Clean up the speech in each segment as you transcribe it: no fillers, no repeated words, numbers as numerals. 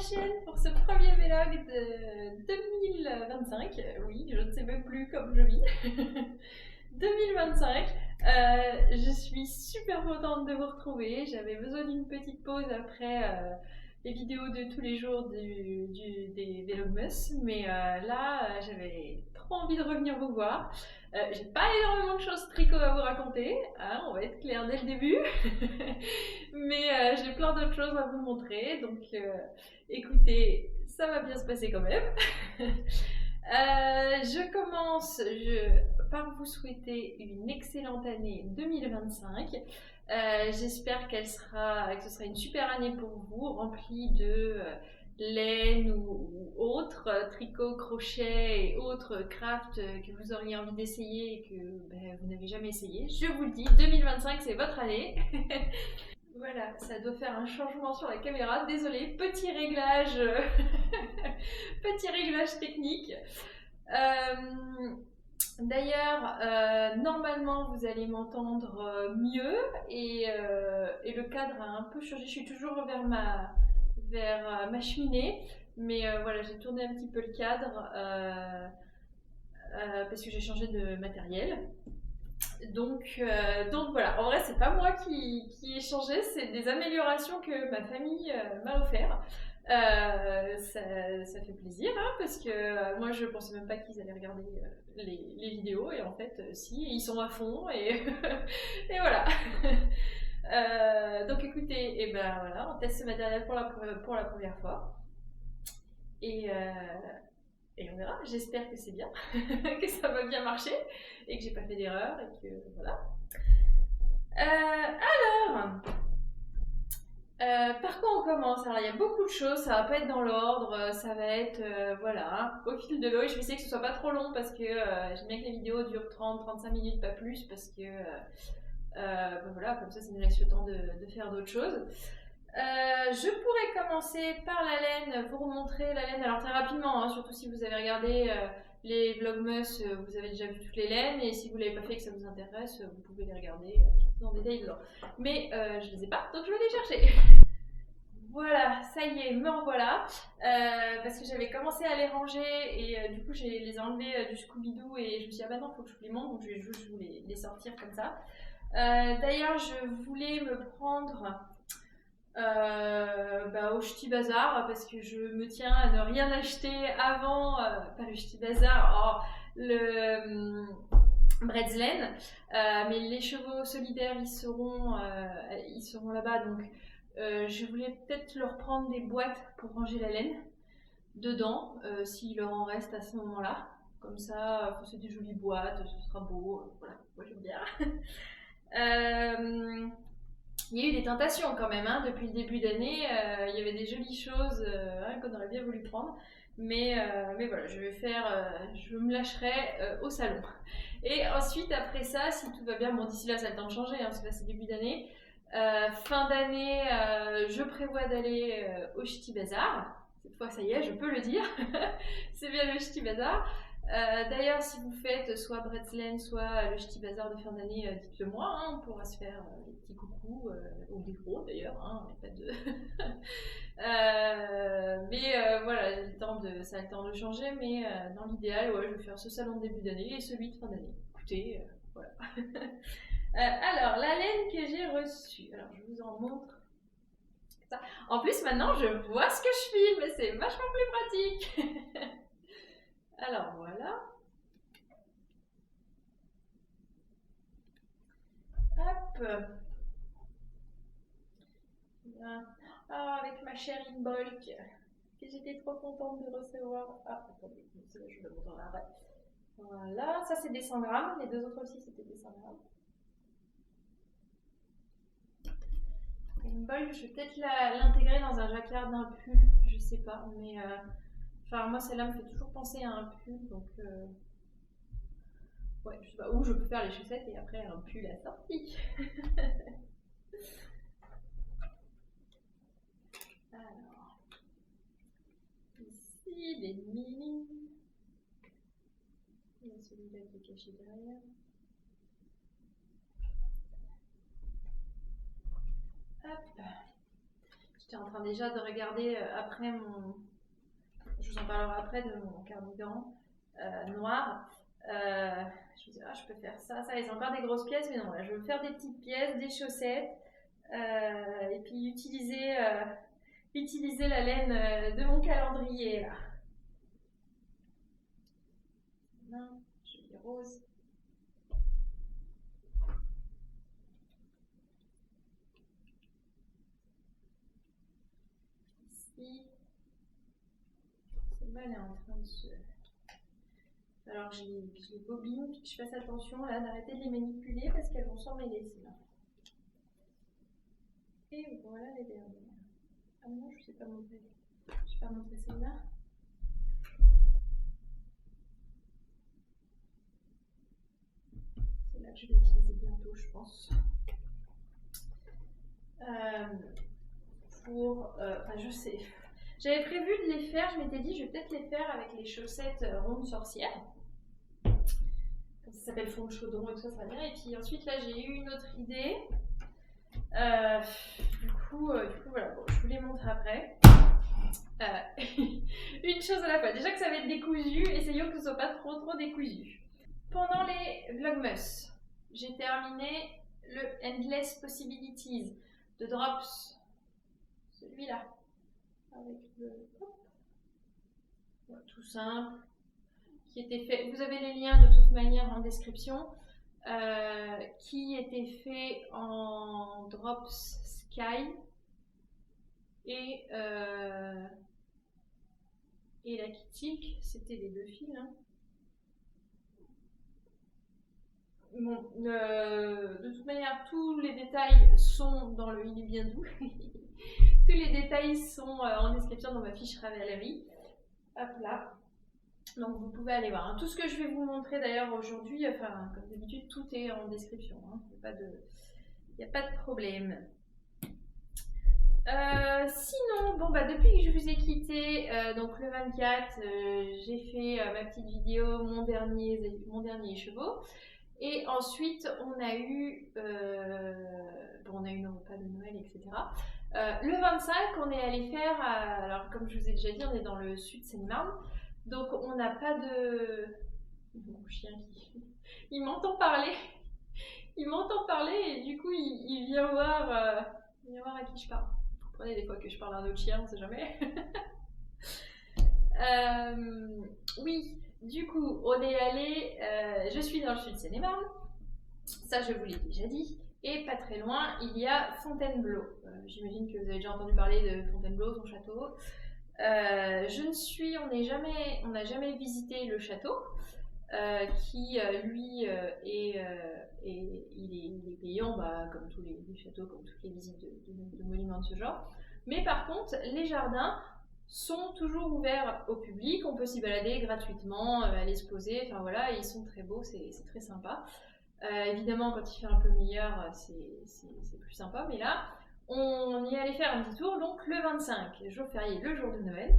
chaîne pour ce premier vlog de 2025. Oui, je ne sais même plus comme je vis. 2025. Je suis super contente de vous retrouver. J'avais besoin d'une petite pause après les vidéos de tous les jours des Vlogmas. Mais là, j'avais trop envie de revenir vous voir. J'ai pas énormément de choses tricot à vous raconter, hein, on va être clair dès le début. Mais j'ai plein d'autres choses à vous montrer, donc écoutez, ça va bien se passer quand même. Je commence par vous souhaiter une excellente année 2025. J'espère que ce sera une super année pour vous, remplie de laine ou autres tricot, crochet et autres crafts que vous auriez envie d'essayer et que vous n'avez jamais essayé. Je vous le dis, 2025 c'est votre année. Voilà, ça doit faire un changement sur la caméra. Désolée, petit réglage, petit réglage technique. D'ailleurs, normalement, vous allez m'entendre mieux et le cadre a un peu changé. Je suis toujours vers ma cheminée, mais voilà, j'ai tourné un petit peu le cadre parce que j'ai changé de matériel. Donc voilà, en vrai c'est pas moi qui ai changé, c'est des améliorations que ma famille m'a offert. Ça fait plaisir hein, parce que moi je pensais même pas qu'ils allaient regarder les vidéos et en fait si, ils sont à fond et, et voilà. Donc écoutez, et ben voilà, on teste ce matériel pour la première fois et on verra, j'espère que c'est bien, que ça va bien marcher et que j'ai pas fait d'erreur et que voilà. Par quoi on commence? Alors il y a beaucoup de choses, ça va pas être dans l'ordre, ça va être voilà, au fil de l'eau et je vais essayer que ce soit pas trop long parce que j'aime bien que les vidéos durent 30-35 minutes, pas plus parce que voilà, comme ça me laisse le temps de faire d'autres choses. Je pourrais commencer par la laine, vous remontrer la laine, alors très rapidement, hein, surtout si vous avez regardé les Vlogmas, vous avez déjà vu toutes les laines, et si vous ne l'avez pas fait et que ça vous intéresse, vous pouvez les regarder dans le détail dedans. Mais je ne les ai pas, donc je vais les chercher. Voilà, ça y est, me revoilà, parce que j'avais commencé à les ranger et du coup j'ai les enlevés du Scooby-Doo et je me suis dit ah bah non, il faut que je vous les montre, donc je vais juste vous les sortir comme ça. D'ailleurs, je voulais me prendre au Ch'ti Bazar parce que je me tiens à ne rien acheter avant, pas le Ch'ti Bazar, le Bretzlen, mais les chevaux solidaires ils seront là-bas donc je voulais peut-être leur prendre des boîtes pour ranger la laine dedans s'il leur en reste à ce moment-là. Comme ça, c'est des jolies boîtes, ce sera beau, voilà, moi j'aime bien. Il y a eu des tentations quand même, hein, depuis le début d'année, il y avait des jolies choses qu'on aurait bien voulu prendre, mais voilà, je me lâcherai au salon. Et ensuite, après ça, si tout va bien, bon d'ici là ça a le temps de changer, hein, parce que là c'est début d'année, fin d'année, je prévois d'aller au Ch'ti Bazar. Cette fois, ça y est, je peux le dire, c'est bien le Ch'ti Bazar. D'ailleurs, si vous faites soit Bretzlen, soit le Ch'ti Bazar de fin d'année, dites-le moi, hein, on pourra se faire des petits coucous, ou des gros d'ailleurs, hein, pas de... voilà, ça a le temps de changer, mais dans l'idéal, ouais, je vais faire ce salon de début d'année et celui de fin d'année. Écoutez, voilà. Alors, la laine que j'ai reçue, alors je vous en montre. Ça. En plus, maintenant, je vois ce que je filme, c'est vachement plus pratique. Alors, voilà. Hop. Ah, avec ma chère Inbolk, que j'étais trop contente de recevoir. Ah, attendez, c'est là, je vous le montre après. Voilà, ça c'est des 100 grammes, les deux autres aussi c'était des 100 grammes. Inbolk, je vais peut-être l'intégrer dans un jacquard d'un pull, je sais pas, mais enfin moi celle-là me fait toujours penser à un pull, donc ouais, je sais pas, où je peux faire les chaussettes et après un pull assorti. Alors, ici des mini. Il y a celui-là qui est caché derrière. Hop. Je j'étais en train déjà de regarder après je vous en parlerai après de mon cardigan noir. Je me disais, ah, je peux faire ça, et c'est encore des grosses pièces, mais non, là, je veux faire des petites pièces, des chaussettes, et puis utiliser la laine de mon calendrier, là. Non, joli rose. Ici, celle-là, elle est en train de se... Alors, je les bobine, puis que je fasse attention là d'arrêter de les manipuler parce qu'elles vont s'emmêler, sinon. Et voilà les dernières. Ah non, je ne sais pas montrer. Je ne sais pas montrer celle-là. Celle-là que je vais utiliser bientôt, je pense. Je sais. J'avais prévu de les faire, je m'étais dit, je vais peut-être les faire avec les chaussettes rondes sorcières. Ça s'appelle fond de chaudron et tout ça, ça va bien. Et puis ensuite, là, j'ai eu une autre idée. Du coup, voilà, bon, je vous les montre après. Une chose à la fois. Déjà que ça va être décousu, essayons que ce soit pas trop décousu. Pendant les Vlogmas, j'ai terminé le Endless Possibilities de Drops. Celui-là. Avec le... Ouais, tout simple. Qui était fait... Vous avez les liens de toute manière en description. Qui était fait en Drops Sky. Et la Kitty, c'était les deux fils. Hein. Bon, de toute manière, tous les détails sont dans le Il est bien doux. Tous les détails sont en description dans ma fiche Ravelry. Hop là. Donc vous pouvez aller voir. Tout ce que je vais vous montrer d'ailleurs aujourd'hui, enfin comme d'habitude, tout est en description. Hein. Il n'y a pas de problème. Sinon, bon bah depuis que je vous ai quitté, donc le 24, j'ai fait ma petite vidéo, mon dernier écheveau. Et ensuite, on a eu nos repas de Noël, etc. Le 25, on est allé faire, alors comme je vous ai déjà dit, on est dans le sud Seine-et-Marne, donc on n'a pas de... Mon chien il m'entend parler, et du coup il vient voir à qui je parle. Vous comprenez des fois que je parle à un autre chien, on sait jamais. Oui. Du coup, on est allé, je suis dans le sud Seine-et-Marne, ça je vous l'ai déjà dit, et pas très loin, il y a Fontainebleau. J'imagine que vous avez déjà entendu parler de Fontainebleau, son château. On n'a jamais visité le château, qui lui il est payant, comme tous les châteaux, comme toutes les visites de monuments de ce genre. Mais par contre, les jardins sont toujours ouverts au public, on peut s'y balader gratuitement, aller se poser, enfin voilà, ils sont très beaux, c'est très sympa. Évidemment, quand il fait un peu meilleur, c'est plus sympa, mais là, on y allait faire un petit tour, donc le 25, jour férié, le jour de Noël,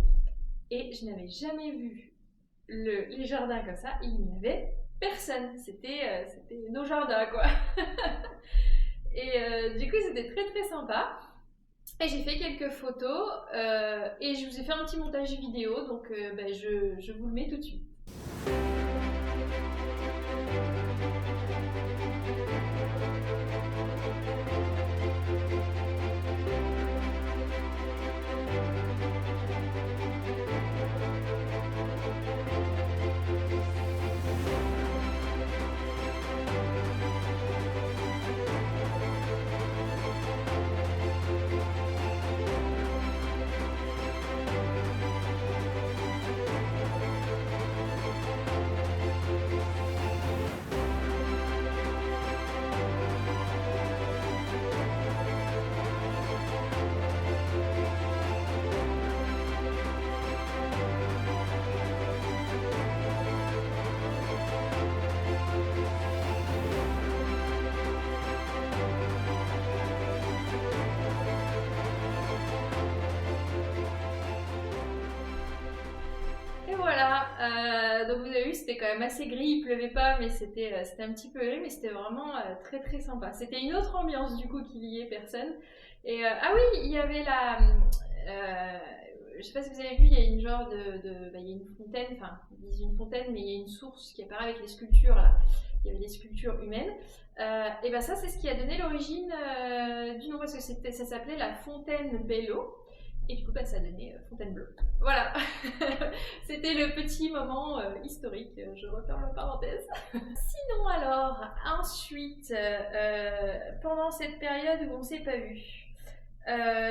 et je n'avais jamais vu les jardins comme ça, il n'y avait personne, c'était nos jardins quoi. Et du coup, c'était très très sympa. Et j'ai fait quelques photos et je vous ai fait un petit montage vidéo, donc je vous le mets tout de suite. Donc vous avez vu, c'était quand même assez gris, il pleuvait pas, mais c'était un petit peu gris, mais c'était vraiment très très sympa. C'était une autre ambiance du coup qu'il y ait personne. Et ah oui, il y avait je sais pas si vous avez vu, il y a une genre bah, il y a une fontaine, enfin ils disent une fontaine, mais il y a une source qui apparaît avec les sculptures là. Il y avait des sculptures humaines. Et ben ça c'est ce qui a donné l'origine du nom, parce que ça s'appelait la fontaine Bello. Et du coup, bah, ça a donné Fontainebleau. Voilà, c'était le petit moment historique, je referme la parenthèse. Sinon alors, ensuite, pendant cette période où on s'est pas vu,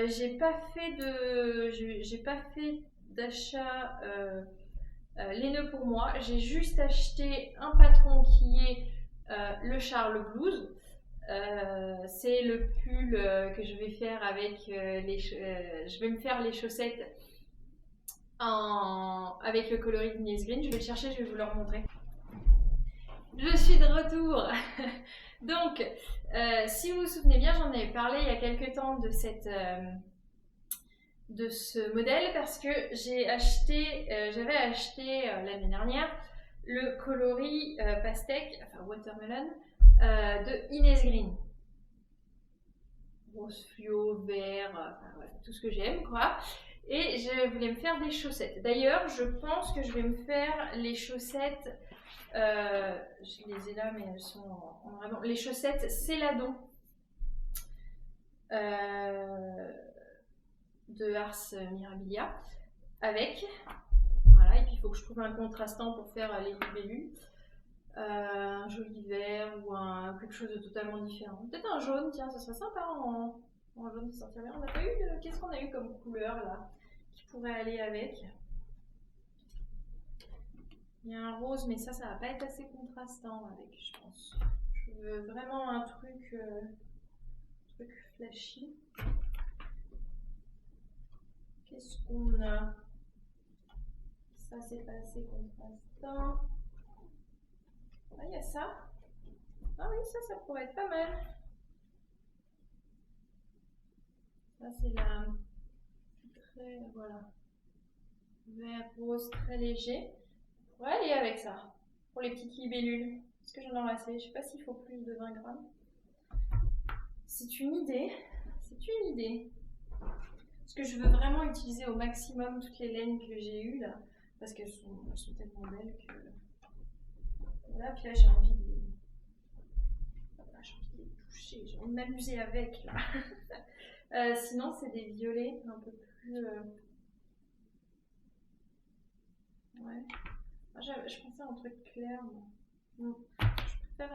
j'ai pas fait d'achat laineux pour moi. J'ai juste acheté un patron qui est le Charles Blues. C'est le pull que je vais faire avec je vais me faire les chaussettes avec le coloris d'Inès Green. Je vais le chercher, je vais vous le remontrer. Je suis de retour. Donc, si vous vous souvenez bien, j'en avais parlé il y a quelques temps de ce modèle, parce que j'avais acheté l'année dernière le coloris pastèque, enfin watermelon, de Inès Green. Rose fluo, vert, enfin, voilà, tout ce que j'aime quoi. Et je voulais me faire des chaussettes. D'ailleurs, je pense que je vais me faire les chaussettes, je les ai là mais elles sont en vraiment, les chaussettes Céladon de Ars Mirabilia avec, voilà, et puis il faut que je trouve un contrastant pour faire les libellules. Un joli vert ou quelque chose de totalement différent. Peut-être un jaune, tiens, ça serait sympa en jaune, ça sortirait bien. On n'a pas eu qu'est-ce qu'on a eu comme couleur là qui pourrait aller avec? Il y a un rose, mais ça va pas être assez contrastant avec, je pense. Je veux vraiment un truc flashy. Qu'est-ce qu'on a? Ça, c'est pas assez contrastant. Ah, il y a ça. Ah oui, ça pourrait être pas mal. Ça, c'est très, voilà, vert rose très léger. On pourrait aller avec ça pour les petites libellules. Est-ce que j'en aurai assez? Je sais pas s'il faut plus de 20 grammes. C'est une idée. C'est une idée. Parce que je veux vraiment utiliser au maximum toutes les laines que j'ai eues là, parce qu'elles sont tellement belles que voilà. Puis là j'ai envie de les toucher, j'ai envie de m'amuser avec là. Sinon c'est des violets un peu plus ouais. Je pensais à un truc clair, mais je préfère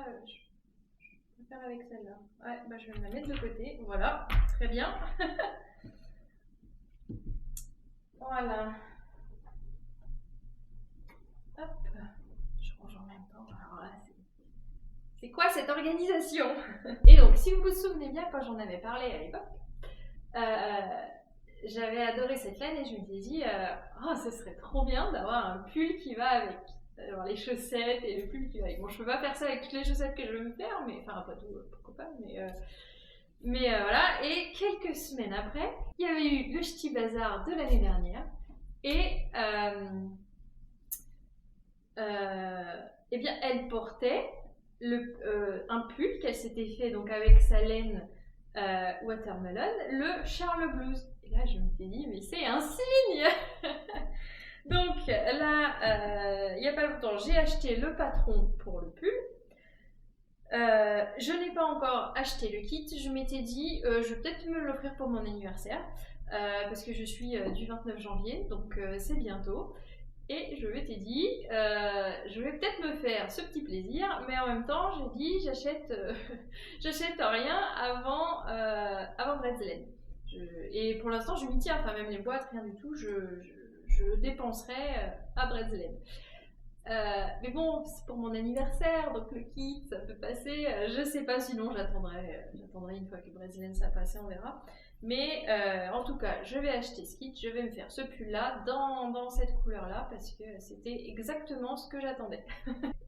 avec celle-là. Ouais, bah je vais me la mettre de côté. Voilà, très bien. Voilà. Hop, je range en même temps. Alors là, c'est quoi cette organisation? Et donc, si vous vous souvenez bien, quand j'en avais parlé à l'époque, j'avais adoré cette laine et je m'étais dit, oh, ce serait trop bien d'avoir un pull qui va avec. Alors, les chaussettes et le pull qui va avec. Bon, je peux pas faire ça avec toutes les chaussettes que je veux me faire, mais enfin, pas tout, pourquoi pas, mais voilà. Et quelques semaines après, il y avait eu le Ch'ti Bazar de l'année dernière et eh bien, elle portait un pull qu'elle s'était fait donc avec sa laine watermelon, le Charles Blues. Et là, je m'étais dit, mais c'est un signe. Donc là, il n'y a pas longtemps, j'ai acheté le patron pour le pull. Je n'ai pas encore acheté le kit. Je m'étais dit, je vais peut-être me l'offrir pour mon anniversaire, parce que je suis du 29 janvier, donc c'est bientôt. Et je m'étais dit, je vais peut-être me faire ce petit plaisir, mais en même temps, j'ai dit, j'achète rien avant Bretzeln. Et pour l'instant, je m'y tiens, enfin même les boîtes, rien du tout, je dépenserai à Bretzeln. Mais bon, c'est pour mon anniversaire, donc le kit, ça peut passer. Je sais pas, sinon j'attendrai une fois que Bretzeln ça a passé, on verra. Mais en tout cas, je vais acheter ce kit, je vais me faire ce pull là dans cette couleur là parce que c'était exactement ce que j'attendais.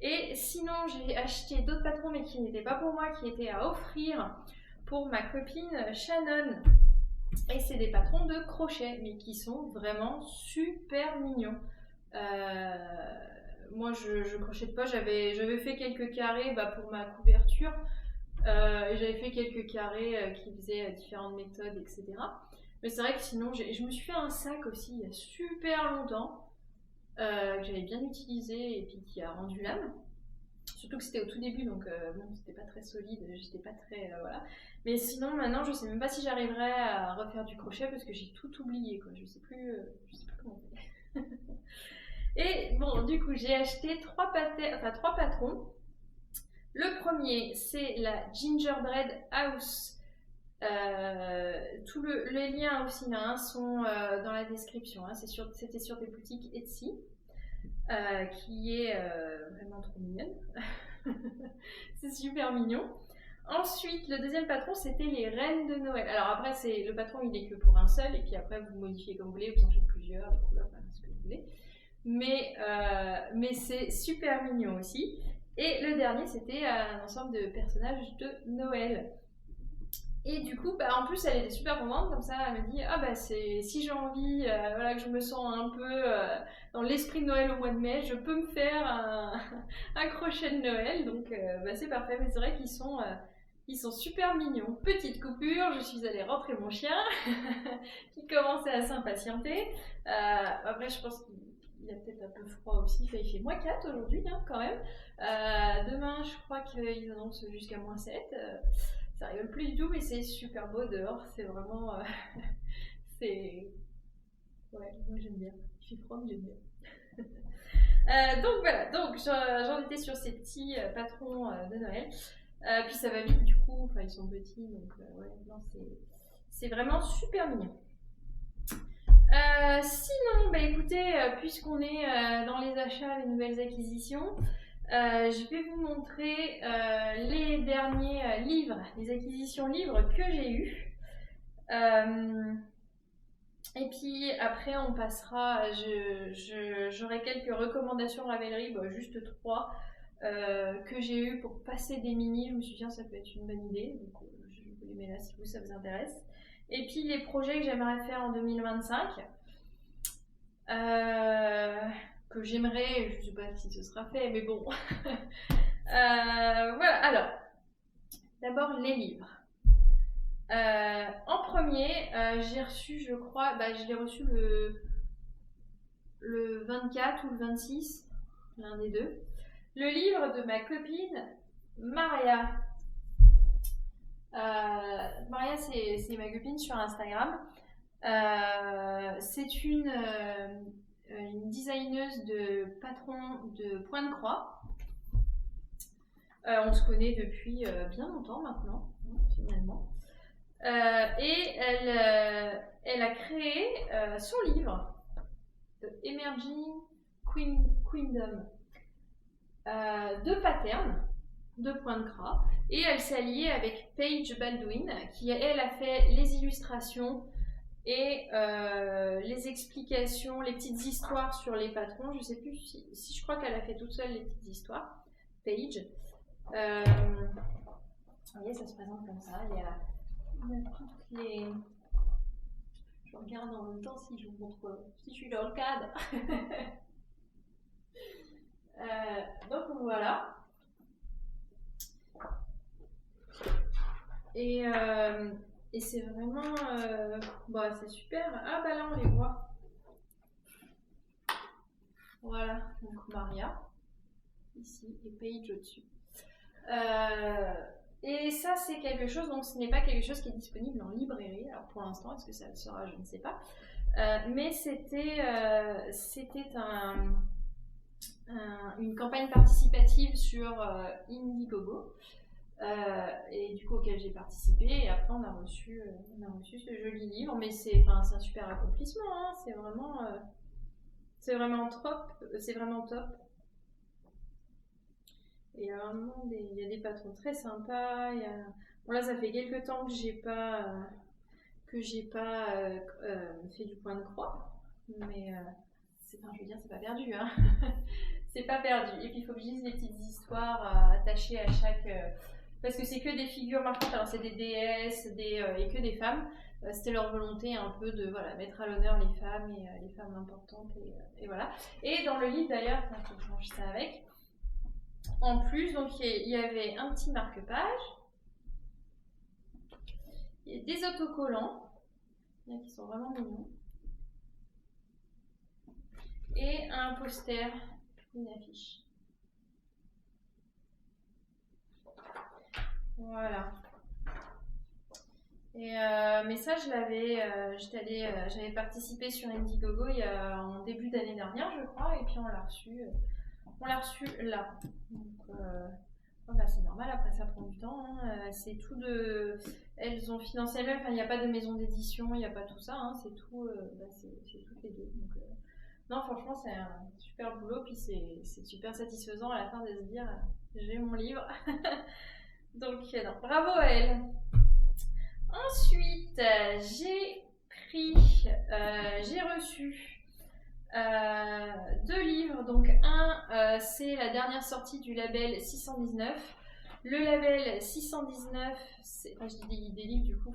Et sinon, j'ai acheté d'autres patrons mais qui n'étaient pas pour moi, qui étaient à offrir pour ma copine Shannon. Et c'est des patrons de crochet mais qui sont vraiment super mignons. Moi je crochète pas, j'avais fait quelques carrés pour ma couverture. J'avais fait quelques carrés qui faisaient différentes méthodes, etc. Mais c'est vrai que sinon, je me suis fait un sac aussi il y a super longtemps, que j'avais bien utilisé et puis qui a rendu l'âme. Surtout que c'était au tout début, donc bon, c'était pas très solide, j'étais pas très. Voilà. Mais sinon, maintenant, je sais même pas si j'arriverai à refaire du crochet parce que j'ai tout oublié, quoi. Je sais plus comment on fait. Et bon, du coup, j'ai acheté trois patrons. Le premier, c'est la Gingerbread House. Tous les liens aussi sont dans la description. Hein. C'était sur des boutiques Etsy, qui est vraiment trop mignonne. C'est super mignon. Ensuite, le deuxième patron, c'était les Reines de Noël. Alors après, le patron, il est que pour un seul, et puis après, vous modifiez comme vous voulez, vous en faites plusieurs, les couleurs, enfin, ce que vous voulez. Mais c'est super mignon aussi. Et le dernier, c'était un ensemble de personnages de Noël. Et du coup, en plus, elle était super contente, comme ça, elle me dit ah bah si j'ai envie, voilà, que je me sens un peu dans l'esprit de Noël au mois de mai, je peux me faire un crochet de Noël, donc c'est parfait. Mais c'est vrai ils sont super mignons. Petite coupure, je suis allée rentrer mon chien, qui commençait à s'impatienter. Après, je pense qu'il a peut-être un peu froid aussi, il fait -4 aujourd'hui, hein, quand même. Demain, je crois qu'ils annoncent jusqu'à -7. Ça rigole plus du tout, mais c'est super beau dehors. C'est vraiment. C'est. Ouais, moi j'aime bien. Il fait froid, mais j'aime bien. Donc voilà, donc j'en étais sur ces petits patrons de Noël. Puis ça va vite du coup, enfin ils sont petits, donc ouais, non, c'est vraiment super mignon. Sinon, écoutez, puisqu'on est dans les achats, les nouvelles acquisitions, je vais vous montrer les derniers livres, les acquisitions livres que j'ai eues. Et puis après, on passera. J'aurai quelques recommandations Ravelry, juste 3 que j'ai eues pour passer des mini. Je me suis dit, ça peut être une bonne idée. Donc, je vous les mets là si ça vous intéresse. Et puis les projets que j'aimerais faire en 2025. Que j'aimerais, je ne sais pas si ce sera fait, mais bon. Voilà, alors, d'abord les livres. En premier, j'ai reçu, je crois, je l'ai reçu le 24 ou le 26, l'un des deux. Le livre de ma copine Maria. Maria, c'est ma copine sur Instagram. C'est une designeuse de patron de Point de Croix. On se connaît depuis bien longtemps maintenant, finalement. Et elle a créé son livre, The Emerging Queendom, de patterns, de Point de Croix. Et elle s'est alliée avec Paige Baldwin, qui elle a fait les illustrations et les explications, les petites histoires sur les patrons. Je sais plus si je crois qu'elle a fait toute seule les petites histoires. Paige. Vous voyez, ça se présente comme ça. Il y a toutes les. Je regarde en même temps si je vous montre, si je suis dans le cadre. Donc voilà. Et c'est vraiment. C'est super. Ah là on les voit. Voilà, donc Maria, ici, et Paige au-dessus. Et ça, c'est quelque chose, donc ce n'est pas quelque chose qui est disponible en librairie. Alors pour l'instant, est-ce que ça le sera, je ne sais pas. Mais c'était une campagne participative sur Indiegogo. Et du coup auquel j'ai participé, et après on a reçu ce joli livre, mais c'est un super accomplissement, hein. C'est vraiment top, et il y a des patrons très sympas. Bon là ça fait quelques temps que j'ai pas fait du Point de Croix, mais je veux dire, c'est pas perdu, hein. C'est pas perdu. Et puis il faut que je lise les petites histoires attachées à chaque parce que c'est que des figures marquantes, alors c'est des déesses et que des femmes. C'était leur volonté un peu de mettre à l'honneur les femmes et les femmes importantes, et voilà. Et dans le livre d'ailleurs, il faut que je ça avec. En plus, donc il y avait un petit marque-page des autocollants, il y en a qui sont vraiment mignons, et un poster, une affiche. Voilà. Et mais ça, j'avais participé sur Indiegogo en début d'année dernière, je crois, et puis on l'a reçu là. Donc, bah, c'est normal, après ça prend du temps. Hein. C'est tout de. Elles ont financé elles-mêmes, il n'y a pas de maison d'édition, il n'y a pas tout ça, hein. C'est tout, c'est toutes les deux. Donc, non, franchement, c'est un super boulot, puis c'est super satisfaisant à la fin de se dire j'ai mon livre. Donc, non, bravo à elle. Ensuite, j'ai reçu 2 livres. Donc, c'est la dernière sortie du label 619. Le label 619, je dis des livres du coup,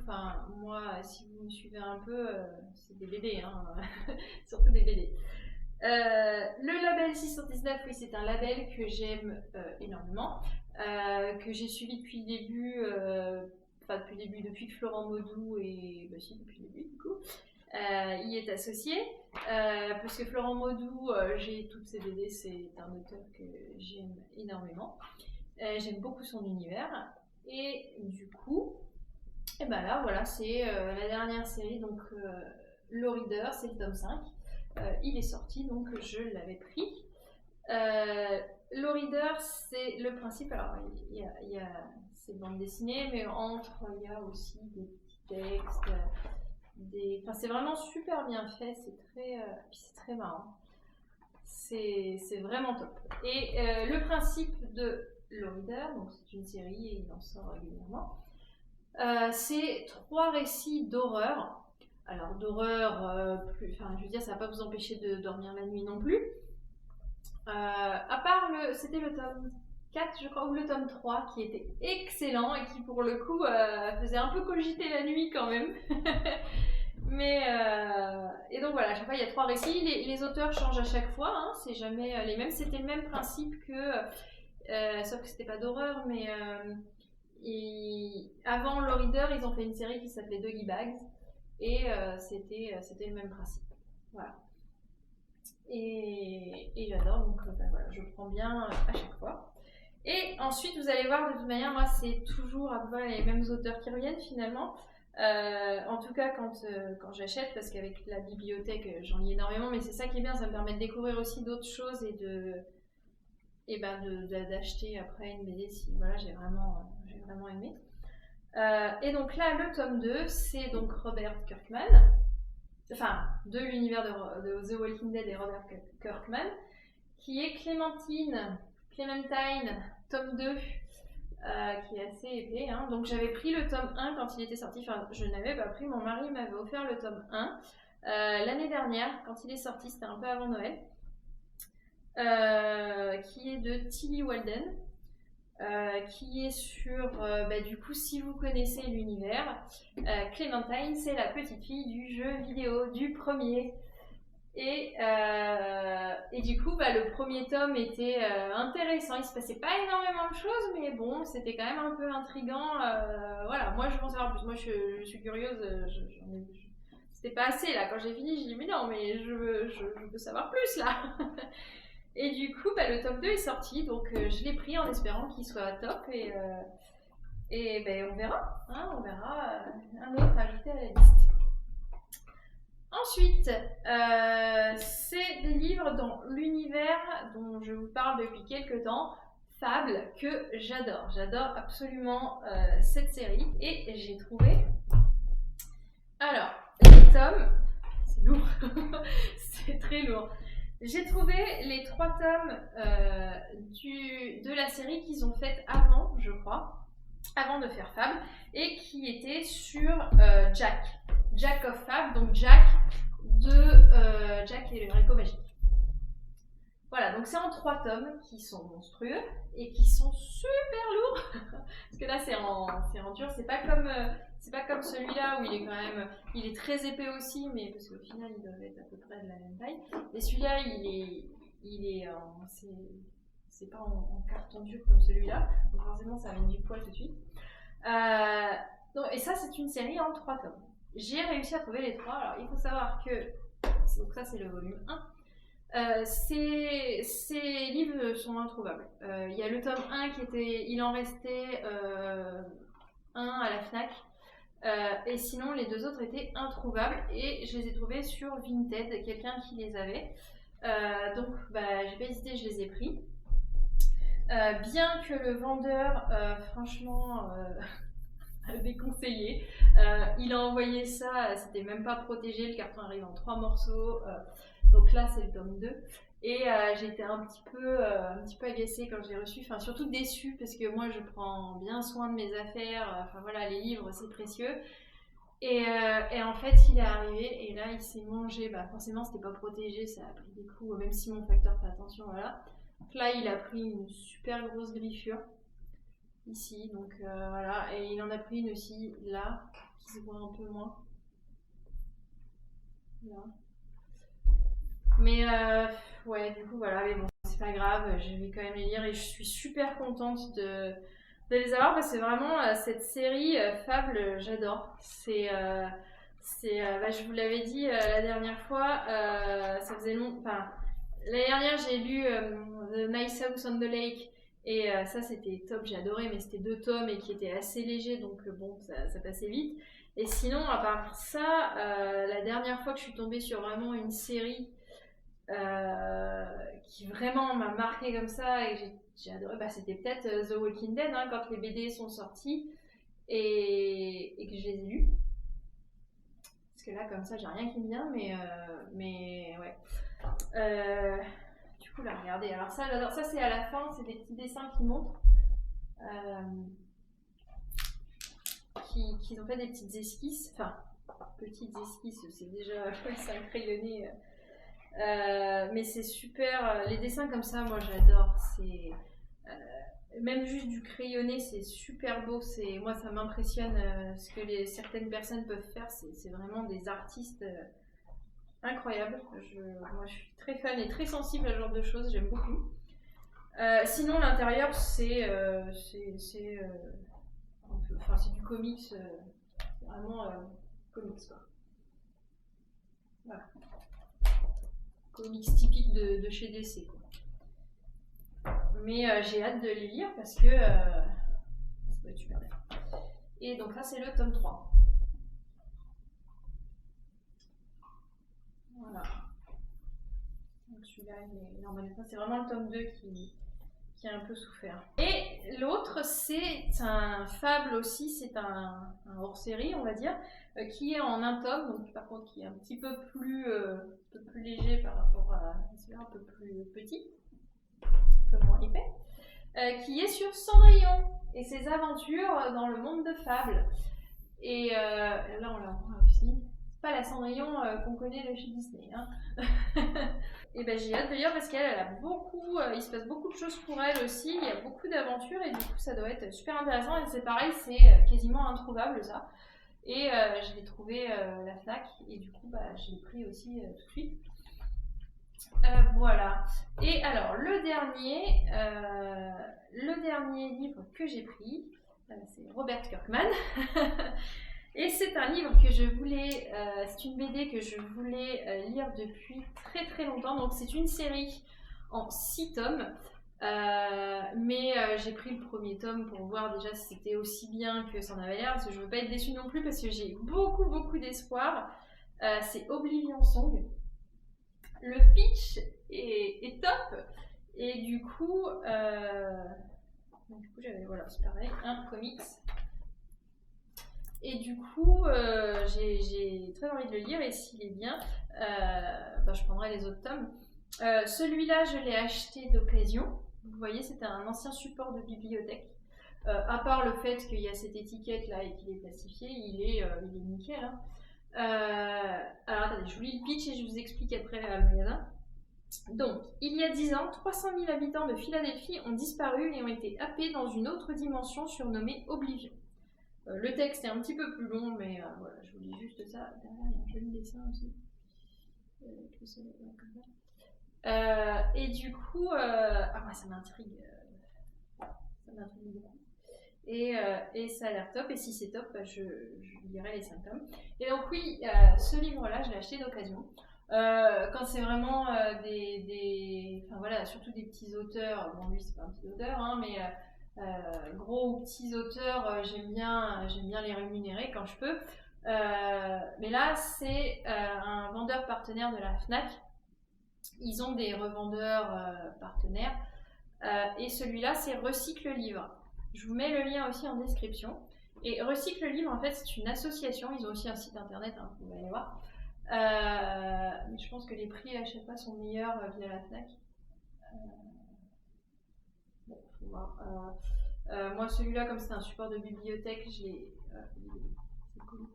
moi, si vous me suivez un peu, c'est des BD, hein, surtout des BD. Le label 619, oui, c'est un label que j'aime énormément, que j'ai suivi depuis le début. Depuis que Florent Maudou depuis le début du coup, y est associé, parce que Florent Maudou, j'ai toutes ses BD, c'est un auteur que j'aime énormément, j'aime beaucoup son univers, et du coup, et ben là voilà, c'est la dernière série, donc Le Reader, c'est le tome 5, il est sorti, donc je l'avais pris. Le Reader, c'est le principe, alors il y a c'est bande dessinée, mais il y a aussi des petits textes, c'est vraiment super bien fait, c'est très marrant, c'est vraiment top. Et le principe de Le Reader, donc c'est une série et il en sort régulièrement, c'est 3 récits d'horreur. Alors d'horreur, je veux dire, ça va pas vous empêcher de dormir la nuit non plus. À part c'était le tome 4, je crois, ou le tome 3, qui était excellent et qui, pour le coup, faisait un peu cogiter la nuit quand même. Et donc voilà, à chaque fois, il y a 3 récits. Les auteurs changent à chaque fois, hein, c'est jamais les mêmes. C'était le même principe sauf que c'était pas d'horreur, mais avant Le Reader, ils ont fait une série qui s'appelait Doggy Bags, et c'était le même principe. Voilà. Et j'adore, donc voilà, je prends bien à chaque fois. Et ensuite, vous allez voir, de toute manière, moi, c'est toujours à peu près les mêmes auteurs qui reviennent finalement. En tout cas, quand j'achète, parce qu'avec la bibliothèque, j'en lis énormément, mais c'est ça qui est bien, ça me permet de découvrir aussi d'autres choses et d'acheter après une BD si voilà, j'ai vraiment aimé. Et donc là, le tome 2, c'est donc Robert Kirkman, de l'univers de The Walking Dead et Robert Kirkman, qui est Clementine, tome 2, qui est assez épais. Hein. Donc j'avais pris le tome 1 quand il était sorti, je n'avais pas pris, mon mari m'avait offert le tome 1 l'année dernière, quand il est sorti, c'était un peu avant Noël, qui est de Tillie Walden, qui est sur, du coup, si vous connaissez l'univers, Clementine, c'est la petite fille du jeu vidéo, du premier. Et du coup, le premier tome était intéressant. Il se passait pas énormément de choses, mais bon, c'était quand même un peu intriguant. Voilà, moi je veux en savoir plus. Moi je suis curieuse. C'était pas assez là. Quand j'ai fini, j'ai dit mais non, mais je veux savoir plus là. Et du coup, le tome 2 est sorti, donc je l'ai pris en espérant qu'il soit top. Et on verra. Hein, on verra un autre ajouté à la liste. Ensuite, c'est des livres dans l'univers dont je vous parle depuis quelques temps, Fable, que j'adore. J'adore absolument cette série. Et j'ai trouvé... Alors, les tomes... C'est lourd. C'est très lourd. J'ai trouvé les 3 tomes de la série qu'ils ont faite avant, je crois, avant de faire Fable, et qui étaient sur Jack of Fable, donc Jack Jack et le haricot magique. Voilà, donc c'est en 3 tomes qui sont monstrueux et qui sont super lourds. Parce que là c'est en dur, c'est pas comme celui-là où il est très épais aussi, mais parce qu'au final ils doivent être à peu près de la même taille. Et celui-là c'est pas en carton dur comme celui-là, donc forcément ça amène du poids tout de suite. Donc, et ça, c'est une série en 3 tomes. J'ai réussi à trouver les 3. Alors, il faut savoir que. Donc, ça, c'est le volume 1. Ces livres sont introuvables. Il y a le tome 1 qui était. Il en restait un à la Fnac. Et sinon, les 2 autres étaient introuvables. Et je les ai trouvés sur Vinted, quelqu'un qui les avait. Donc, j'ai pas hésité, je les ai pris. Bien que le vendeur, franchement, déconseillé. Il a envoyé ça, c'était même pas protégé, le carton arrive en 3 morceaux. Donc là, c'est le tome 2. Et j'ai été un petit peu agacée quand je l'ai reçu, enfin surtout déçue parce que moi je prends bien soin de mes affaires, enfin voilà, les livres c'est précieux. Et en fait, il est arrivé et là, il s'est mangé. Forcément, c'était pas protégé, ça a pris des coups, même si mon facteur fait attention, voilà. Donc là, il a pris une super grosse griffure ici, donc voilà. Et il en a pris une aussi là, qui se voit un peu moins. Là. Mais ouais, du coup, voilà, mais bon, c'est pas grave, je vais quand même les lire et je suis super contente de les avoir parce que vraiment, cette série Fable, j'adore. Je vous l'avais dit la dernière fois, ça faisait long. Enfin, l'année dernière, j'ai lu The Nice House on the Lake et ça, c'était top, j'ai adoré, mais c'était 2 tomes et qui étaient assez légers, donc bon, ça passait vite. Et sinon, à part ça, la dernière fois que je suis tombée sur vraiment une série qui vraiment m'a marqué comme ça et j'ai adoré, c'était peut-être The Walking Dead, hein, quand les BD sont sortis et que je les ai lus. Parce que là, comme ça, j'ai rien qui me vient, mais ouais. Du coup, là, regardez. Alors ça, j'adore. Ça, c'est à la fin, c'est des petits dessins qui montrent. Qui ont fait des petites esquisses. Enfin, petites esquisses, c'est déjà c'est un crayonné. Mais c'est super. Les dessins comme ça, moi, j'adore. C'est même juste du crayonné, c'est super beau. Moi, ça m'impressionne ce que certaines personnes peuvent faire. C'est vraiment des artistes incroyables. Moi, je suis très fan et très sensible à ce genre de choses. J'aime beaucoup. Sinon, l'intérieur, c'est du comics, c'est vraiment comics quoi. Voilà. Comics typiques de chez DC quoi. Mais j'ai hâte de les lire parce que ça va être super bien. Et donc là, c'est le tome 3. Voilà. Donc celui-là, il est normal. C'est vraiment le tome 2 qui a un peu souffert. Et l'autre, c'est un fable aussi, c'est un hors-série, on va dire, qui est en un tome, donc par contre qui est un petit peu plus léger par rapport à celui-là, un peu plus petit, un peu moins épais, qui est sur Cendrillon et ses aventures dans le monde de Fable. Et là, on la voit aussi. C'est pas la Cendrillon qu'on connaît de chez Disney. Hein. Et j'ai hâte de lire parce qu'elle a beaucoup, il se passe beaucoup de choses pour elle aussi, il y a beaucoup d'aventures et du coup ça doit être super intéressant et c'est pareil, c'est quasiment introuvable ça. Et je l'ai trouvé la Fnac et du coup je l'ai pris aussi tout de suite. Voilà. Et alors le dernier livre que j'ai pris, c'est Robert Kirkman. Et c'est un livre que je voulais, c'est une BD que je voulais lire depuis très très longtemps. Donc c'est une série en 6 tomes. Mais j'ai pris le premier tome pour voir déjà si c'était aussi bien que ça en avait l'air. Parce que je veux pas être déçue non plus parce que j'ai beaucoup d'espoir. C'est Oblivion Song. Le pitch est top. Et du coup j'avais, voilà, c'est pareil, un comics. Et du coup, j'ai très envie de le lire et s'il est bien, je prendrai les autres tomes. Celui-là, je l'ai acheté d'occasion. Vous voyez, c'était un ancien support de bibliothèque. À part le fait qu'il y a cette étiquette là et qu'il est plastifié, il est nickel. Hein. Alors attendez, je vous lis le pitch et je vous explique après le magasin. Donc, il y a 10 ans, 300 000 habitants de Philadelphie ont disparu et ont été happés dans une autre dimension surnommée Oblivion. Le texte est un petit peu plus long, mais voilà, je vous lis juste ça. Derrière, il y a un joli dessin aussi. Et du coup, ça m'intrigue. Ça m'intrigue beaucoup. et ça a l'air top. Et si c'est top, bah, je lirai les 5 tomes. Et donc oui, ce livre-là, je l'ai acheté d'occasion. Quand c'est vraiment enfin voilà, surtout des petits auteurs, bon lui c'est pas un petit auteur, hein, mais gros ou petits auteurs, j'aime bien les rémunérer quand je peux. Mais là c'est un vendeur partenaire de la Fnac. Ils ont des revendeurs partenaires et celui-là c'est Recycle Livre. Je vous mets le lien aussi en description. Et Recycle Livre, en fait, c'est une association. Ils ont aussi un site internet, hein, vous allez voir. Mais je pense que les prix à chaque fois sont meilleurs via la Fnac. Bon, faut voir. Moi, celui-là, comme c'est un support de bibliothèque, je l'ai. C'est cool.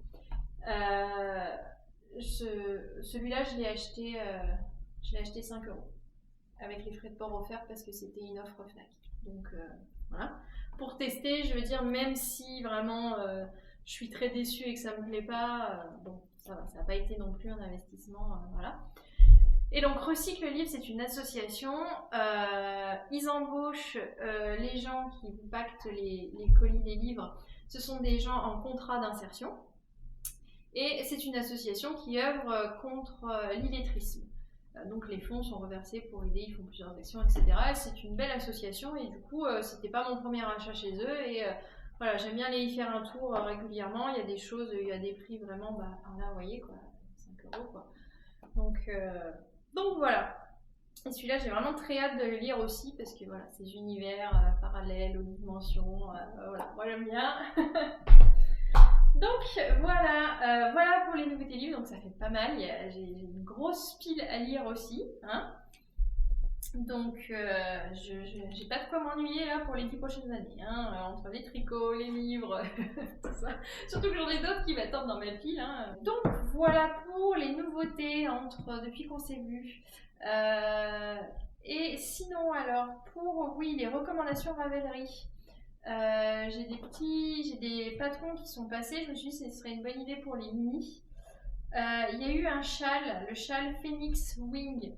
Celui-là, je l'ai acheté 5 euros avec les frais de port offerts parce que c'était une offre Fnac. Donc voilà. Pour tester, je veux dire, même si vraiment je suis très déçue et que ça me plaît pas, bon, ça va, ça n'a pas été non plus un investissement, voilà. Et donc Recycle Livre, c'est une association. Ils embauchent les gens qui vous pactent les colis des livres. Ce sont des gens en contrat d'insertion. Et c'est une association qui œuvre contre l'illettrisme. Donc les fonds sont reversés pour aider, ils font plusieurs actions, etc. C'est une belle association et du coup, c'était pas mon premier achat chez eux. Et voilà, j'aime bien aller y faire un tour régulièrement. Il y a des choses, il y a des prix vraiment, bah, enfin là, vous voyez, quoi, 5 euros, quoi. Donc voilà. Et celui-là, j'ai vraiment très hâte de le lire aussi parce que voilà, ces univers parallèles aux dimensions, voilà, moi j'aime bien. Donc voilà pour les nouveautés livres, donc ça fait pas mal. J'ai une grosse pile à lire aussi, hein. Donc j'ai pas de quoi m'ennuyer là pour les 10 prochaines années, hein, entre les tricots, les livres, tout ça. Surtout que j'en ai d'autres qui m'attendent dans ma pile, hein. Donc voilà pour les nouveautés depuis qu'on s'est vu. Et sinon alors pour les recommandations Ravelry. J'ai des patrons qui sont passés, je me suis dit que ce serait une bonne idée pour les mini. Il y a eu un châle, le châle Phoenix Wing,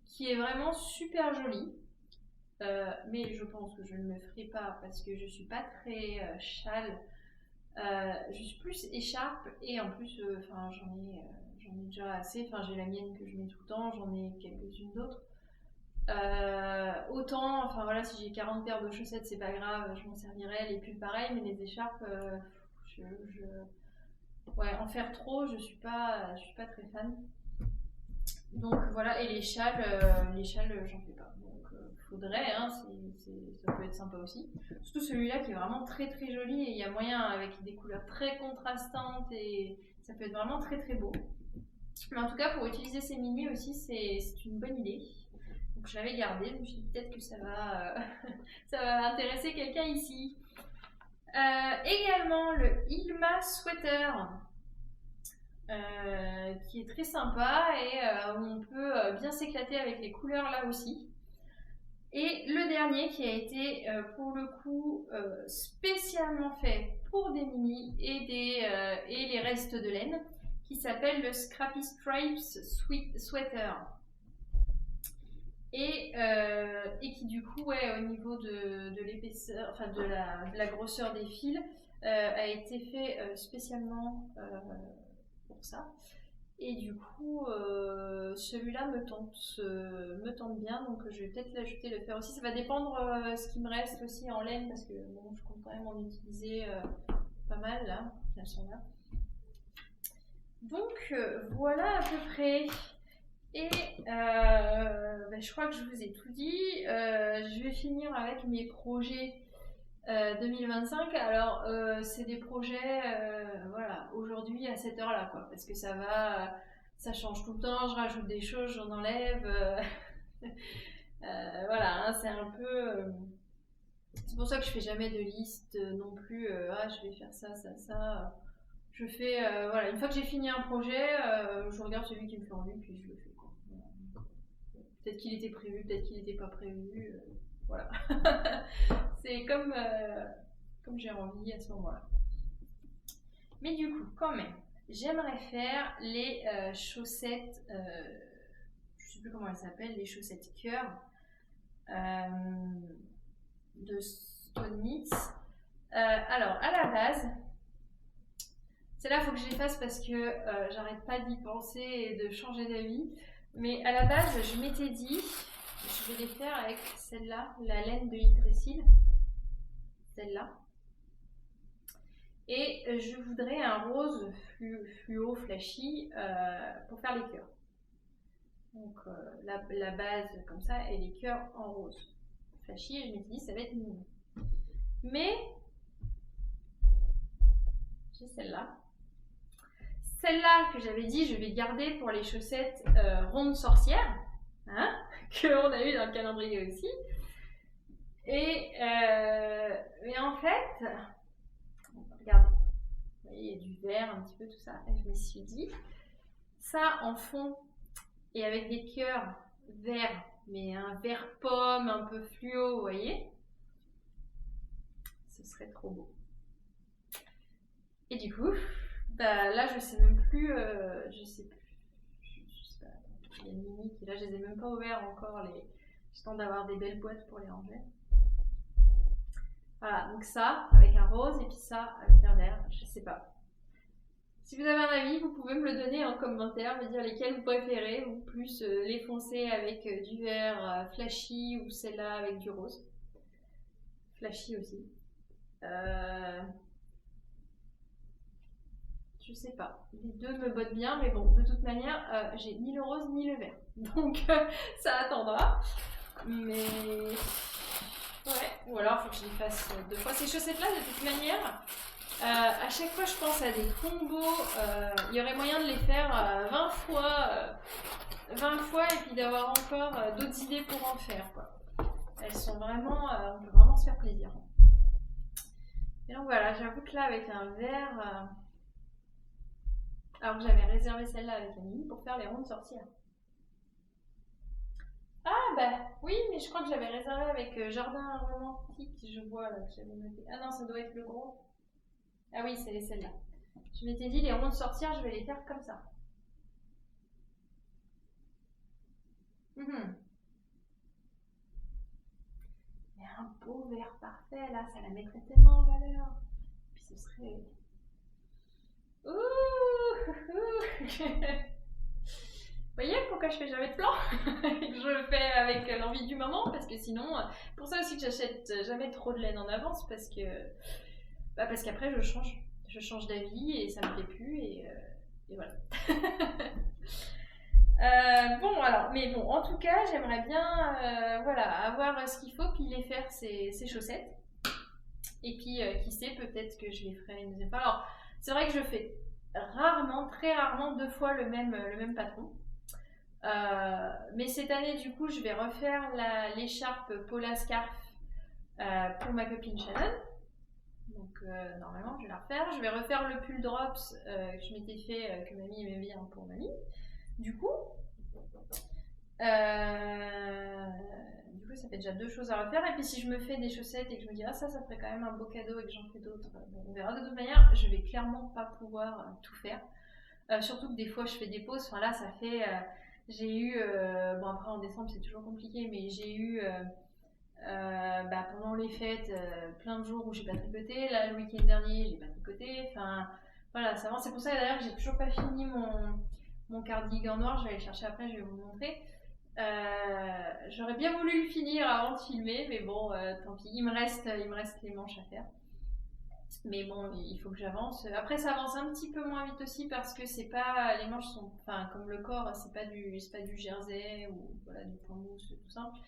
qui est vraiment super joli. Mais je pense que je ne le ferai pas parce que je suis pas très châle. Je suis plus écharpe et en plus, j'en ai déjà assez. Enfin, j'ai la mienne que je mets tout le temps, j'en ai quelques-unes d'autres. Autant, enfin voilà, si j'ai 40 paires de chaussettes, c'est pas grave, je m'en servirai. Les pulls pareil, mais les écharpes, ouais, en faire trop, je suis pas très fan. Donc voilà, et les châles, j'en fais pas. Donc faudrait, hein, ça peut être sympa aussi. Surtout celui-là qui est vraiment très très joli et il y a moyen avec des couleurs très contrastantes et ça peut être vraiment très très beau. Mais en tout cas, pour utiliser ces mini aussi, c'est une bonne idée. Donc je l'avais gardé, je me suis dit peut-être que ça va, ça va intéresser quelqu'un ici. Également le Ilma Sweater, qui est très sympa et où on peut bien s'éclater avec les couleurs là aussi. Et le dernier qui a été pour le coup spécialement fait pour des mini et les restes de laine, qui s'appelle le Scrappy Stripes Sweater. Et qui du coup, ouais, au niveau de l'épaisseur, enfin de la grosseur des fils, a été fait spécialement pour ça. Et du coup, celui-là me tente bien, donc je vais peut-être l'ajouter, le faire aussi. Ça va dépendre ce qui me reste aussi en laine, parce que bon, je compte quand même en utiliser pas mal là, elles sont là. Donc voilà à peu près. Et je crois que je vous ai tout dit. Je vais finir avec mes projets 2025. Alors, c'est des projets, voilà, aujourd'hui à cette heure-là, quoi, parce que ça change tout le temps. Je rajoute des choses, j'en enlève. Voilà, hein, c'est un peu. C'est pour ça que je fais jamais de liste non plus. Je vais faire ça, ça, ça. Je fais, voilà, une fois que j'ai fini un projet, je regarde celui qui me fait envie, puis je le fais. Peut-être qu'il était prévu, peut-être qu'il n'était pas prévu. Voilà. C'est comme j'ai envie à ce moment-là. Mais du coup, quand même, j'aimerais faire les chaussettes, je ne sais plus comment elles s'appellent, les chaussettes cœur. de Stone Knits. Alors, à la base, celle-là, il faut que je l'efface parce que j'arrête pas d'y penser et de changer d'avis. Mais à la base, je m'étais dit, je vais les faire avec celle-là, la laine de Yggdrasil. Celle-là. Et je voudrais un rose fluo flashy pour faire les cœurs. Donc la base comme ça et les cœurs en rose flashy. Et je me suis dit, ça va être mignon. Mais j'ai celle-là. Celle-là que j'avais dit, je vais garder pour les chaussettes rondes sorcières, hein, qu'on a eu dans le calendrier aussi. Et en fait, regardez, vous voyez, il y a du vert un petit peu, tout ça. Et je me suis dit, ça en fond et avec des cœurs verts, mais un vert pomme un peu fluo, vous voyez, ce serait trop beau. Et du coup, bah, là je sais même plus, je sais pas, il y a une mini qui là je les ai même pas ouverts encore, j'attends d'avoir des belles boîtes pour les ranger. Voilà, donc ça avec un rose et puis ça avec un vert, je sais pas. Si vous avez un avis, vous pouvez me le donner en commentaire, me dire lesquels vous préférez, ou plus les foncés avec du vert flashy ou celle-là avec du rose. Flashy aussi. Je sais pas, les deux me bottent bien, mais bon, de toute manière, j'ai ni le rose ni le vert. Donc ça attendra. Mais ouais, ou alors il faut que je les fasse 2 fois. Ces chaussettes-là, de toute manière, à chaque fois je pense à des combos, il y aurait moyen de les faire 20 fois et puis d'avoir encore d'autres idées pour en faire, quoi. Elles sont vraiment, on peut vraiment se faire plaisir. Et donc voilà, j'avoue que là avec un vert, alors que j'avais réservé celle-là avec Camille pour faire les rondes sorcières. Ah bah oui, mais je crois que j'avais réservé avec Jardin Romantique, je vois là que j'avais noté. Ah non, ça doit être le gros. Ah oui, c'est celle-là. Je m'étais dit, les rondes sorcières, je vais les faire comme ça. Mais un beau vert parfait, là, ça la mettrait tellement en valeur. Puis ce serait... Ouh. Vous voyez pourquoi je fais jamais de plan? Je le fais avec l'envie du moment, parce que sinon... Pour ça aussi que j'achète jamais trop de laine en avance, parce que... parce qu'après je change d'avis et ça me plaît plus et voilà. Bon alors, mais bon, en tout cas, j'aimerais bien voilà, avoir ce qu'il faut, puis les faire ces chaussettes. Et puis, qui sait, peut-être que je les ferai une deuxième fois. Alors, c'est vrai que je fais rarement, très rarement, 2 fois le même patron. Mais cette année, du coup, je vais refaire l'écharpe Paula Scarf pour ma copine Shannon. Donc normalement je vais la refaire. Je vais refaire le pull drops que je m'étais fait, que mamie aimait bien pour mamie. Du coup ça fait déjà 2 choses à refaire. Et puis si je me fais des chaussettes et que je me dis ah ça ferait quand même un beau cadeau et que j'en fais d'autres, bon, on verra. De toute manière je vais clairement pas pouvoir tout faire. Surtout que des fois je fais des pauses. Enfin là ça fait j'ai eu bon après en décembre c'est toujours compliqué, mais j'ai eu pendant les fêtes, plein de jours où j'ai pas tricoté. Là, le week-end dernier, j'ai pas tricoté. Enfin, voilà, ça avance. C'est pour ça d'ailleurs que j'ai toujours pas fini mon cardigan noir. Je vais aller le chercher après, je vais vous le montrer. J'aurais bien voulu le finir avant de filmer, mais bon, tant pis. Il me reste les manches à faire. Mais bon, il faut que j'avance. Après, ça avance un petit peu moins vite aussi parce que c'est pas, les manches sont, enfin, comme le corps, c'est pas du jersey ou voilà, du point mousse, tout simple.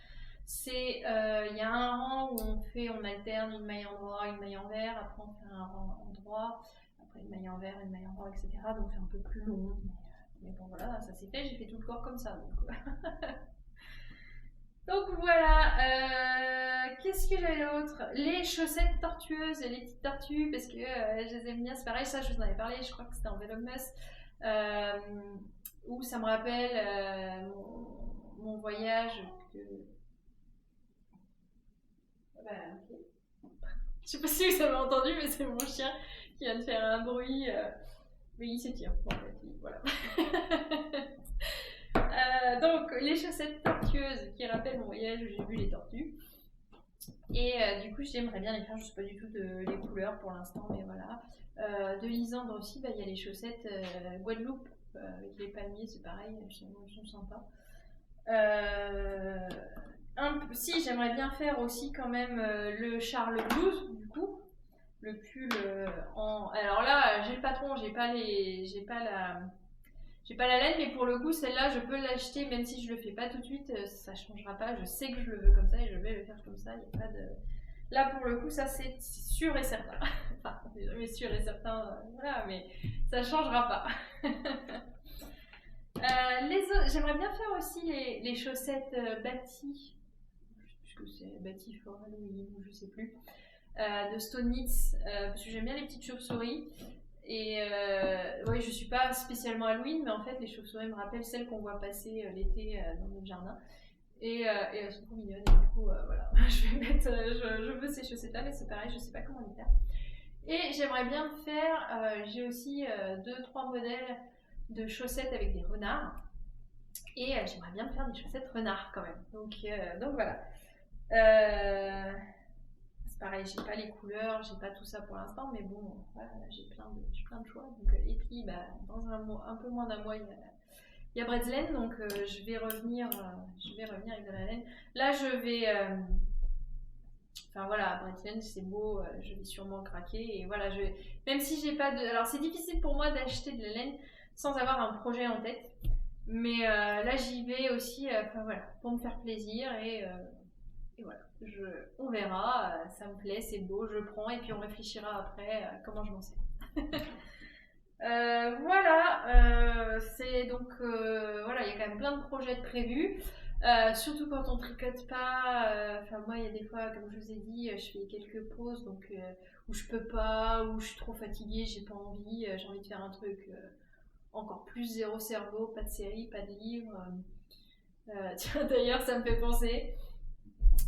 C'est, il y a un rang où on alterne une maille en droit, une maille en vert, après on fait un rang en droit, après une maille en vert, une maille en droit, etc. Donc c'est un peu plus long. Mais bon voilà, ça c'est fait, j'ai fait tout le corps comme ça. Donc voilà, qu'est-ce que j'avais d'autre? Les chaussettes tortueuses, les petites tortues, parce que je les aime bien, c'est pareil, ça je vous en avais parlé, je crois que c'était en Vlogmas, où ça me rappelle mon voyage que... Ok. Je sais pas si vous avez entendu, mais c'est mon chien qui vient de faire un bruit, mais il s'étire, en fait, voilà. Donc les chaussettes tortueuses qui rappellent mon voyage où j'ai vu les tortues. Et du coup, j'aimerais bien les faire, je sais pas du tout les couleurs pour l'instant, mais voilà. De Lisandre aussi, il y a les chaussettes Guadeloupe avec les palmiers, c'est pareil, elles sont sympas. Si, j'aimerais bien faire aussi quand même le Charles Blues, du coup. Le pull Alors là, j'ai le patron, j'ai pas la laine, mais pour le coup, celle-là, je peux l'acheter, même si je le fais pas tout de suite, ça changera pas. Je sais que je le veux comme ça et je vais le faire comme ça. Y a pas de... Là, pour le coup, ça c'est sûr et certain. Enfin, c'est jamais sûr et certain, voilà, mais ça changera pas. J'aimerais bien faire aussi les chaussettes bâties, puisque c'est bâti for Halloween ou je sais plus, de Stone Knits, parce que j'aime bien les petites chauves-souris. Et oui, je suis pas spécialement Halloween, mais en fait, les chauves-souris me rappellent celles qu'on voit passer l'été dans notre jardin. Et elles sont trop mignonnes. Et du coup, voilà, je veux ces chaussettes-là, mais c'est pareil, je sais pas comment les faire. Et j'aimerais bien faire, j'ai aussi 2-3 modèles de chaussettes avec des renards. Et j'aimerais bien faire des chaussettes renards quand même. Donc voilà. C'est pareil, j'ai pas les couleurs, j'ai pas tout ça pour l'instant, mais bon, voilà, j'ai plein de choix. Donc, et puis, dans un peu moins d'un mois, il y a Bretzeln, donc je vais revenir avec de la laine. Là, je vais. Enfin voilà, Bretzeln, c'est beau, je vais sûrement craquer. Et voilà, même si j'ai pas de. Alors, c'est difficile pour moi d'acheter de la laine sans avoir un projet en tête. Mais là, j'y vais aussi voilà, pour me faire plaisir et voilà, on verra, ça me plaît, c'est beau, je prends et puis on réfléchira après comment je m'en sers. Voilà, c'est donc voilà, il y a quand même plein de projets de prévus. Surtout quand on tricote pas. Enfin moi, il y a des fois, comme je vous ai dit, je fais quelques pauses donc où je peux pas, où je suis trop fatiguée, j'ai pas envie, j'ai envie de faire un truc encore plus zéro cerveau, pas de série, pas de livre. Tiens, d'ailleurs, ça me fait penser.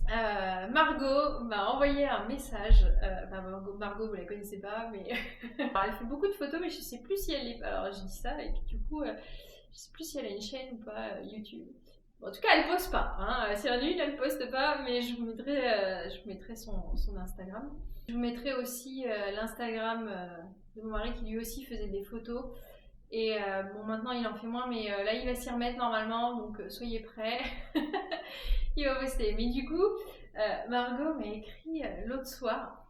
Margot m'a envoyé un message. Margot, vous la connaissez pas, mais alors, elle fait beaucoup de photos, mais je sais plus si elle est. Alors j'ai dit ça, et puis du coup, je sais plus si elle a une chaîne ou pas YouTube. Bon, en tout cas, elle poste pas. Hein. C'est nul, elle poste pas, mais je vous mettrai son Instagram. Je vous mettrai aussi l'Instagram de mon mari qui lui aussi faisait des photos. Et bon, maintenant il en fait moins, mais là il va s'y remettre normalement, donc soyez prêts. Il va poster. Mais du coup, Margot m'a écrit l'autre soir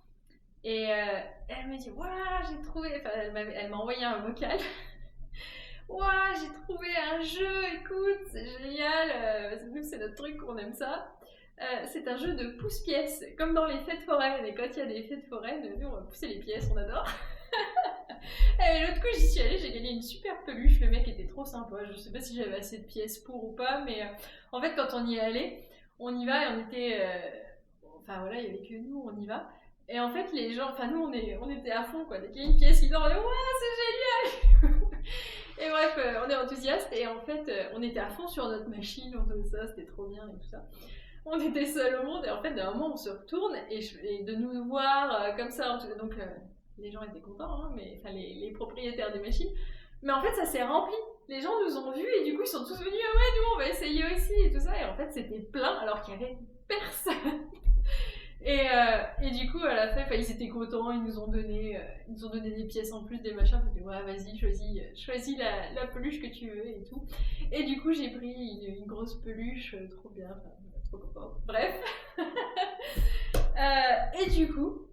et elle me dit waouh, j'ai trouvé. Enfin, elle m'a envoyé un vocal. Waouh, j'ai trouvé un jeu, écoute, c'est génial. Parce que nous, c'est notre truc, on aime ça. C'est un jeu de pousse-pièces, comme dans les fêtes foraines. Et quand il y a des fêtes foraines, nous on va pousser les pièces, on adore. Et l'autre coup, j'y suis allée, j'ai gagné une super peluche. Le mec était trop sympa. Je sais pas si j'avais assez de pièces pour ou pas, mais en fait, quand on y est allé, on y va et on était. Enfin voilà, il y avait que nous, on y va. Et en fait, les gens, enfin nous, on était à fond quoi. Dès qu'il y a une pièce qui dort, on est ouais, c'est génial! Et bref, on est enthousiaste et en fait, on était à fond sur notre machine, on faisait ça, c'était trop bien et tout ça. On était seuls au monde et en fait, d'un moment, on se retourne et de nous voir comme ça, donc les gens étaient contents, hein, mais enfin les propriétaires des machines. Mais en fait, ça s'est rempli. Les gens nous ont vus et du coup, ils sont tous venus. Ah ouais, nous, on va essayer aussi et tout ça. Et en fait, c'était plein alors qu'il y avait personne. Et du coup, à la fin, ils étaient contents. Ils nous ont donné des pièces en plus, des machins. Ils disaient, ouais, vas-y, choisis la peluche que tu veux et tout. Et du coup, j'ai pris une grosse peluche, trop bien. Enfin, trop contente. Bref. Et du coup,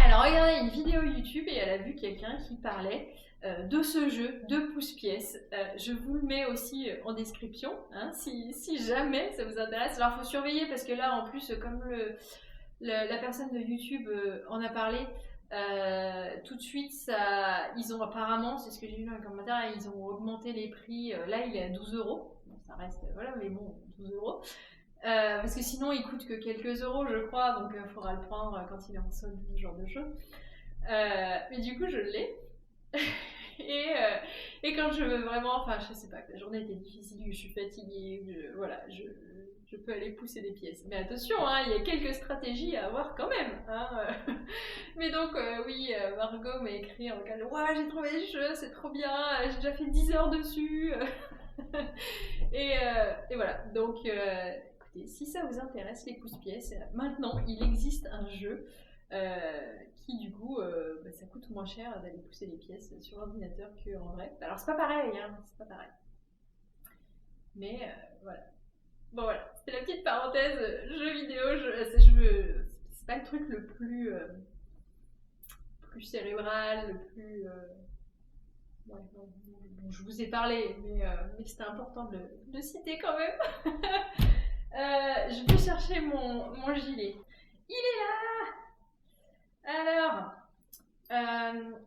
elle a regardé une vidéo YouTube et elle a vu quelqu'un qui parlait de ce jeu de pousse-pièces. Je vous le mets aussi en description, hein, si jamais ça vous intéresse. Alors, il faut surveiller parce que là, en plus, comme la personne de YouTube en a parlé, tout de suite, ils ont apparemment, c'est ce que j'ai vu dans les commentaires, ils ont augmenté les prix. Là, il est à 12 euros. Bon, ça reste, voilà, mais bon, 12 euros. Parce que sinon il coûte que quelques euros je crois, donc il faudra le prendre quand il est en solde, ce genre de choses. Mais du coup je l'ai. et quand je veux vraiment, enfin je sais pas, que la journée était difficile, que je suis fatiguée, voilà, je peux aller pousser des pièces. Mais attention, hein, il y a quelques stratégies à avoir quand même. Hein. Mais donc oui, Margot m'a écrit en cas ouais, j'ai trouvé le jeu, c'est trop bien, j'ai déjà fait 10 heures dessus. et voilà, donc écoutez, si ça vous intéresse les pouces-pièces, maintenant il existe un jeu qui du coup, ça coûte moins cher d'aller pousser les pièces sur l'ordinateur qu'en vrai. Alors c'est pas pareil, hein, c'est pas pareil. Mais voilà. Bon voilà, c'était la petite parenthèse jeux vidéo. C'est pas le truc le plus cérébral, le plus. Ouais, bon, je vous ai parlé, mais c'était important de le citer quand même. Je vais chercher mon gilet. Il est là. Alors,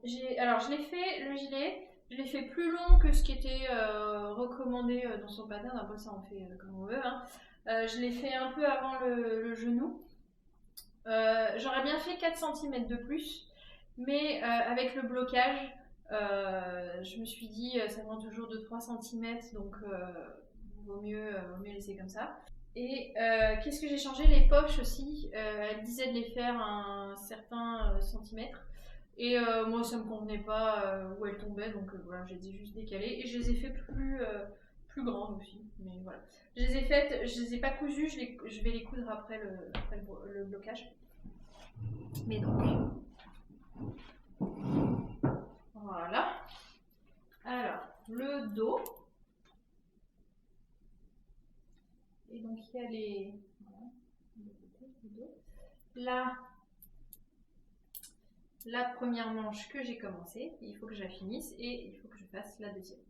je l'ai fait, le gilet, je l'ai fait plus long que ce qui était recommandé dans son pattern. Après ça, on fait comme on veut. Hein. Je l'ai fait un peu avant le genou. J'aurais bien fait 4 cm de plus, mais avec le blocage, je me suis dit ça prend toujours 2-3 cm, donc vaut mieux laisser comme ça. Et qu'est-ce que j'ai changé? Les poches aussi, elle disait de les faire un certain centimètre. Et moi ça me convenait pas où elles tombaient, donc voilà, je les ai juste décalées. Et je les ai fait plus grandes aussi, mais voilà. Je les ai faites, je les ai pas cousues, je vais les coudre après le blocage. Mais donc, voilà. Alors, le dos. Et donc il y a les... Là, la première manche que j'ai commencé, il faut que je la finisse et il faut que je fasse la deuxième.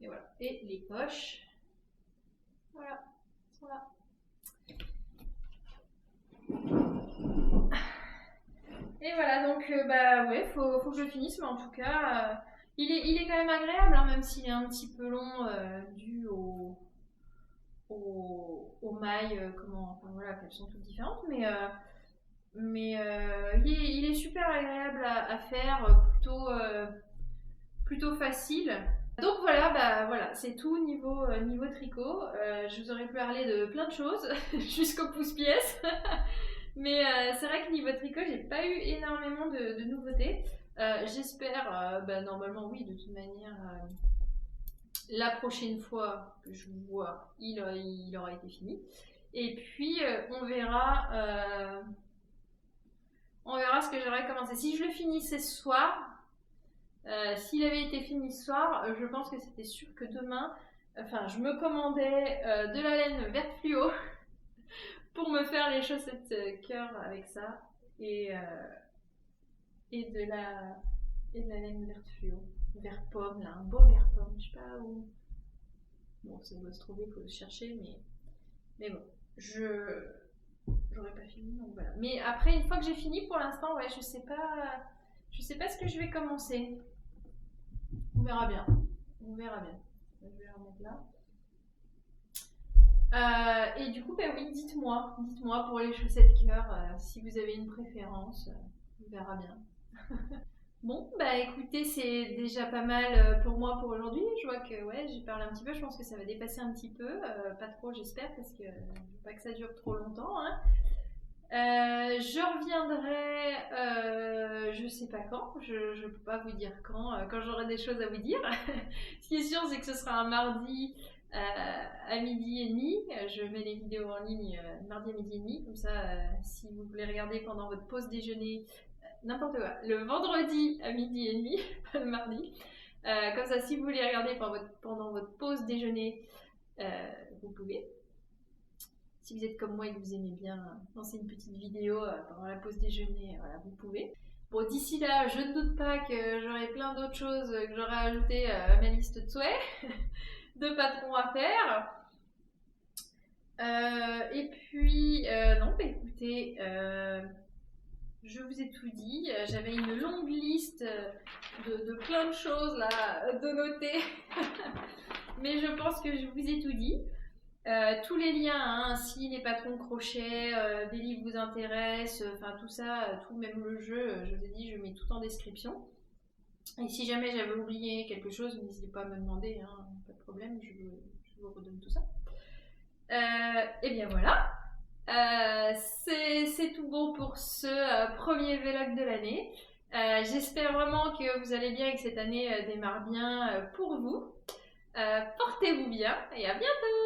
Et voilà. Et les poches, voilà, sont là. Et voilà, donc ouais, faut que je finisse, mais en tout cas, il est quand même agréable, hein, même s'il est un petit peu long dû aux mailles, enfin voilà, qu'elles sont toutes différentes, mais il est super agréable à faire, plutôt facile. Donc voilà, c'est tout niveau tricot. Je vous aurais parlé de plein de choses jusqu'au pouce-pièce. Mais c'est vrai que niveau tricot, j'ai pas eu énormément de nouveautés. J'espère, normalement oui, de toute manière, la prochaine fois que je vous vois, il aura été fini. Et puis on verra ce que j'aurais commencé. Si je le finissais ce soir, s'il avait été fini ce soir, je pense que c'était sûr que demain, je me commandais de la laine verte fluo pour me faire les chaussettes cœur avec ça et de la laine verte fluo, vert pomme là, un beau vert pomme, je sais pas où. Bon, ça doit se trouver, il faut le chercher, mais bon, j'aurais pas fini, donc voilà. Mais après, une fois que j'ai fini, pour l'instant, ouais, je sais pas ce que je vais commencer. On verra bien. Je vais la remettre là. Et du coup, oui, dites-moi pour les chaussettes cœur, si vous avez une préférence, on verra bien. Bon, écoutez, c'est déjà pas mal pour moi pour aujourd'hui. Je vois que ouais, j'ai parlé un petit peu, je pense que ça va dépasser un petit peu, pas trop j'espère, parce que je veux pas que ça dure trop longtemps. Hein. Je reviendrai, je sais pas quand, je peux pas vous dire quand j'aurai des choses à vous dire. Ce qui est sûr, c'est que ce sera un mardi à 12h30. Je mets les vidéos en ligne mardi à 12h30, comme ça, si vous voulez regarder pendant votre pause déjeuner, n'importe quoi, le vendredi à 12h30, pas le mardi. Comme ça, si vous voulez regarder pendant votre pause déjeuner, vous pouvez. Si vous êtes comme moi et que vous aimez bien lancer une petite vidéo pendant la pause déjeuner, voilà, vous pouvez. Bon, d'ici là, je ne doute pas que j'aurai plein d'autres choses que j'aurai ajoutées à ma liste de souhaits, de patrons à faire. Et puis, non, écoutez, je vous ai tout dit. J'avais une longue liste de plein de choses là, de noter. Mais je pense que je vous ai tout dit. Tous les liens, hein, si les patrons crochets, des livres vous intéressent, tout ça, tout, même le jeu, je vous ai dit, je mets tout en description. Et si jamais j'avais oublié quelque chose, n'hésitez pas à me demander, hein, pas de problème, je vous redonne tout ça. Et bien voilà, c'est tout bon pour ce premier vlog de l'année. J'espère vraiment que vous allez bien et que cette année démarre bien pour vous. Portez-vous bien et à bientôt!